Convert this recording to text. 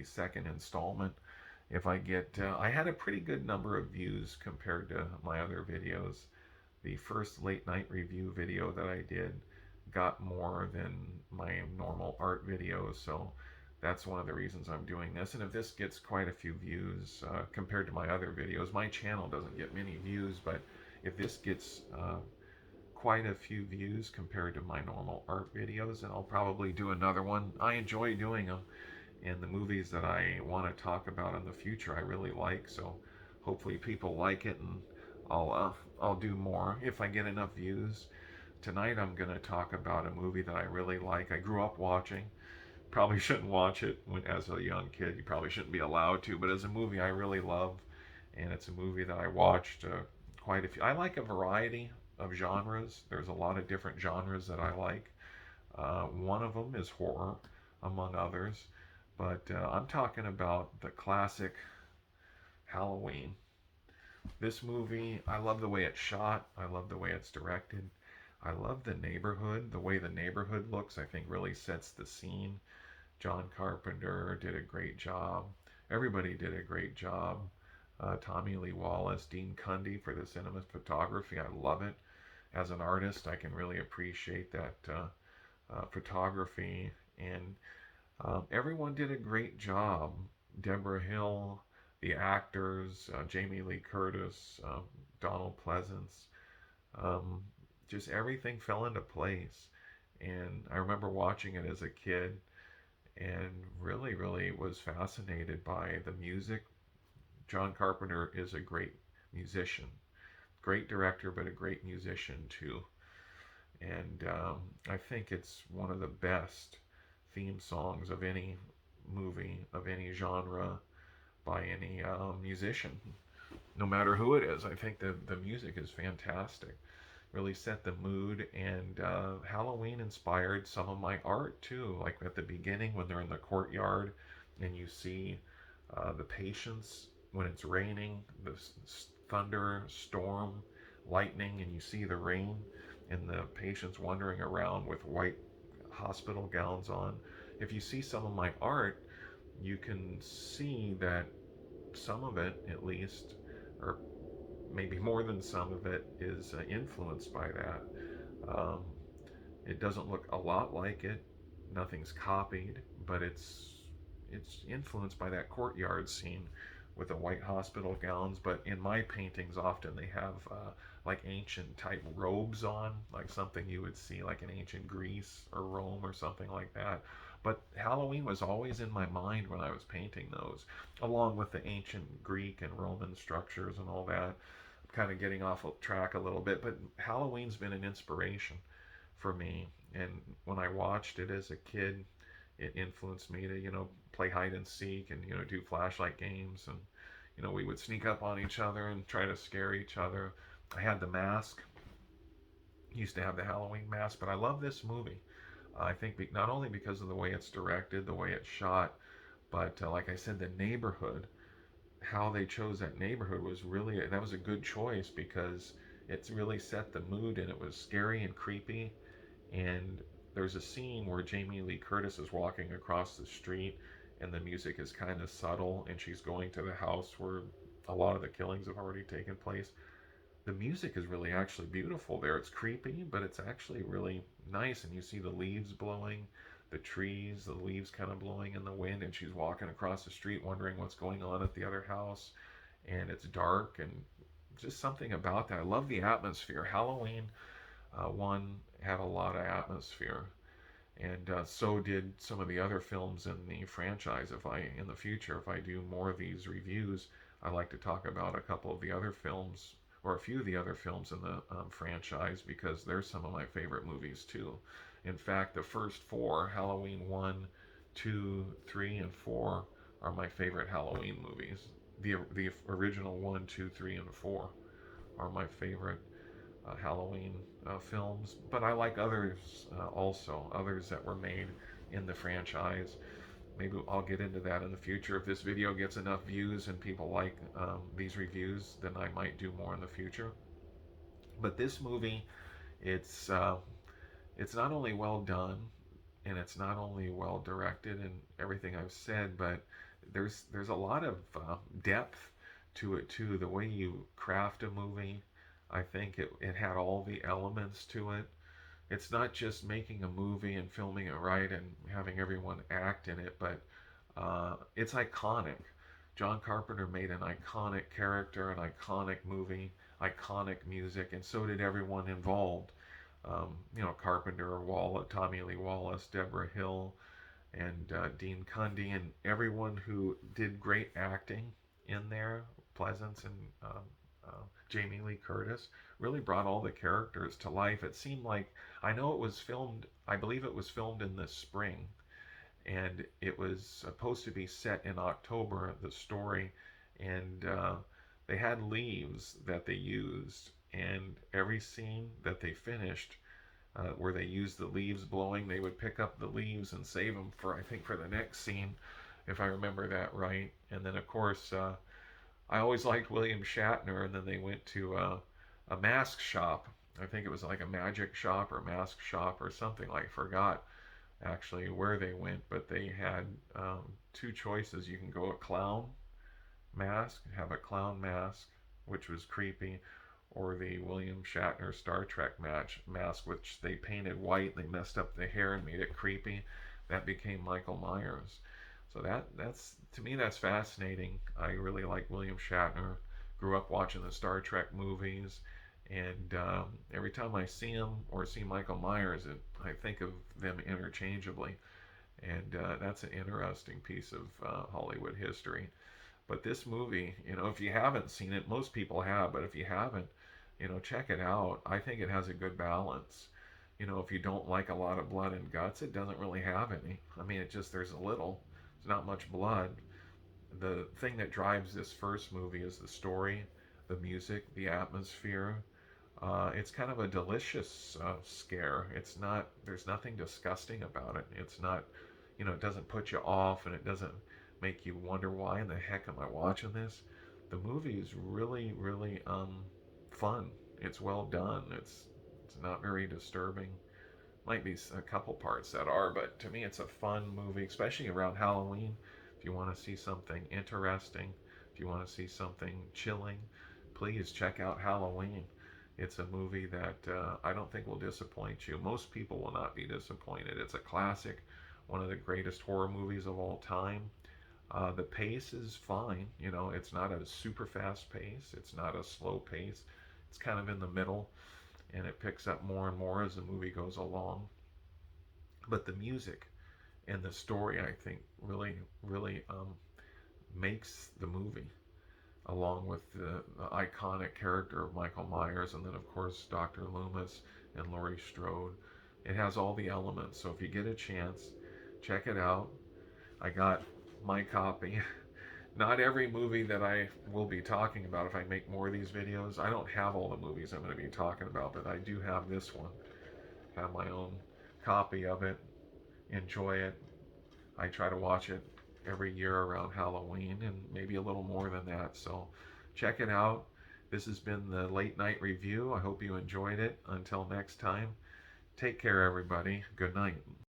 second installment. If I get, I had a pretty good number of views compared to my other videos. The first late night review video that I did got more than my normal art videos, so that's one of the reasons I'm doing this. And if this gets quite a few views compared to my other videos, my channel doesn't get many views, but if this gets quite a few views compared to my normal art videos, and I'll probably do another one. I enjoy doing them, and the movies that I want to talk about in the future I really like, so hopefully people like it, and I'll do more if I get enough views. Tonight I'm going to talk about a movie that I really like. I grew up watching. Probably shouldn't watch it as a young kid. You probably shouldn't be allowed to, but as a movie I really love, and it's a movie that I watched quite a few. I like a variety of genres. There's a lot of different genres that I like. One of them is horror, among others. But I'm talking about the classic Halloween. This movie, I love the way it's shot. I love the way it's directed. I love the neighborhood. The way the neighborhood looks, I think, really sets the scene. John Carpenter did a great job. Everybody did a great job. Tommy Lee Wallace, Dean Cundy for the cinematography. I love it. As an artist, I can really appreciate that photography. And everyone did a great job. Deborah Hill, the actors, Jamie Lee Curtis, Donald Pleasance, um, just everything fell into place. And I remember watching it as a kid and really, really was fascinated by the music. John Carpenter is a great musician, great director, but a great musician too. And I think it's one of the best theme songs of any movie, of any genre, by any musician, no matter who it is. I think the music is fantastic. Really set the mood, and Halloween inspired some of my art too. Like at the beginning when they're in the courtyard and you see the patients when it's raining, the thunder, storm, lightning, and you see the rain and the patients wandering around with white hospital gowns on. If you see some of my art, you can see that some of it, at least, or maybe more than some of it, is influenced by that. Um, it doesn't look a lot like it. Nothing's copied, but it's influenced by that courtyard scene with the white hospital gowns. But in my paintings, often they have like ancient type robes on, like something you would see like in ancient Greece or Rome or something like that. But Halloween was always in my mind when I was painting those, along with the ancient Greek and Roman structures and all that. I'm kind of getting off track a little bit, but Halloween's been an inspiration for me. And when I watched it as a kid, it influenced me to, play hide and seek and, do flashlight games. And, we would sneak up on each other and try to scare each other. I had the mask, used to have the Halloween mask, but I love this movie. I think not only because of the way it's directed, the way it's shot, but like I said, the neighborhood, how they chose that neighborhood was really, that was a good choice because it's really set the mood and it was scary and creepy. And there's a scene where Jamie Lee Curtis is walking across the street and the music is kind of subtle and she's going to the house where a lot of the killings have already taken place. The music is really actually beautiful there. It's creepy, but it's actually really nice. And you see the leaves blowing, the trees, the leaves kind of blowing in the wind, and she's walking across the street wondering what's going on at the other house. And it's dark and just something about that. I love the atmosphere. Halloween 1 had a lot of atmosphere. And so did some of the other films in the franchise. In the future, if I do more of these reviews, I like to talk about a couple of the other films or a few of the other films in the franchise because they're some of my favorite movies too. In fact, the first four, Halloween 1, 2, 3, and 4, are my favorite Halloween movies. The original 1, 2, 3, and 4 are my favorite Halloween films, but I like others also, others that were made in the franchise. Maybe I'll get into that in the future. If this video gets enough views and people like these reviews, then I might do more in the future. But this movie, it's uh, it's not only well done and it's not only well directed and everything I've said, but there's a lot of depth to it too. The way you craft a movie, I think it had all the elements to it. It's not just making a movie and filming it right and having everyone act in it, but it's iconic. John Carpenter made an iconic character, an iconic movie, iconic music, and so did everyone involved. Carpenter, Tommy Lee Wallace, Deborah Hill, and Dean Cundey, and everyone who did great acting in there, Pleasance and Jamie Lee Curtis, really brought all the characters to life. It seemed like, I know it was filmed, I believe it was filmed in the spring, and it was supposed to be set in October, the story, and they had leaves that they used, and every scene that they finished, where they used the leaves blowing, they would pick up the leaves and save them for, I think, for the next scene, if I remember that right. And then, of course, I always liked William Shatner, and then they went to a mask shop. I think it was like a magic shop or mask shop or something, like, forgot actually where they went, but they had two choices. You can go a clown mask, have a clown mask, which was creepy, or the William Shatner Star Trek mask, which they painted white. They messed up the hair and made it creepy. That became Michael Myers. So that's to me that's fascinating. I really like William Shatner. Grew up watching the Star Trek movies, and every time I see him or see Michael Myers, I think of them interchangeably, and that's an interesting piece of Hollywood history. But this movie, if you haven't seen it, most people have, but if you haven't, check it out. I think it has a good balance. If you don't like a lot of blood and guts, it doesn't really have any. I mean, there's a little. There's not much blood. The thing that drives this first movie is the story, the music, the atmosphere. It's kind of a delicious scare. There's nothing disgusting about it. It's not, it doesn't put you off, and it doesn't make you wonder, why in the heck am I watching this? The movie is really, really fun. It's well done. It's not very disturbing. Might be a couple parts that are, but to me it's a fun movie, especially around Halloween. If you want to see something interesting, if you want to see something chilling, please check out Halloween. It's a movie that I don't think will disappoint you. Most people will not be disappointed. It's a classic, one of the greatest horror movies of all time. The pace is fine. It's not a super fast pace. It's not a slow pace. It's kind of in the middle, and it picks up more and more as the movie goes along. But the music and the story, I think, really, really makes the movie, along with the iconic character of Michael Myers, and then, of course, Dr. Loomis and Laurie Strode. It has all the elements. So if you get a chance, check it out. I got my copy. Not every movie that I will be talking about, if I make more of these videos, I don't have all the movies I'm going to be talking about, but I do have this one. Have my own copy of it. Enjoy it. I try to watch it every year around Halloween, and maybe a little more than that. So check it out. This has been the Late Night Review. I hope you enjoyed it. Until next time, take care, everybody. Good night.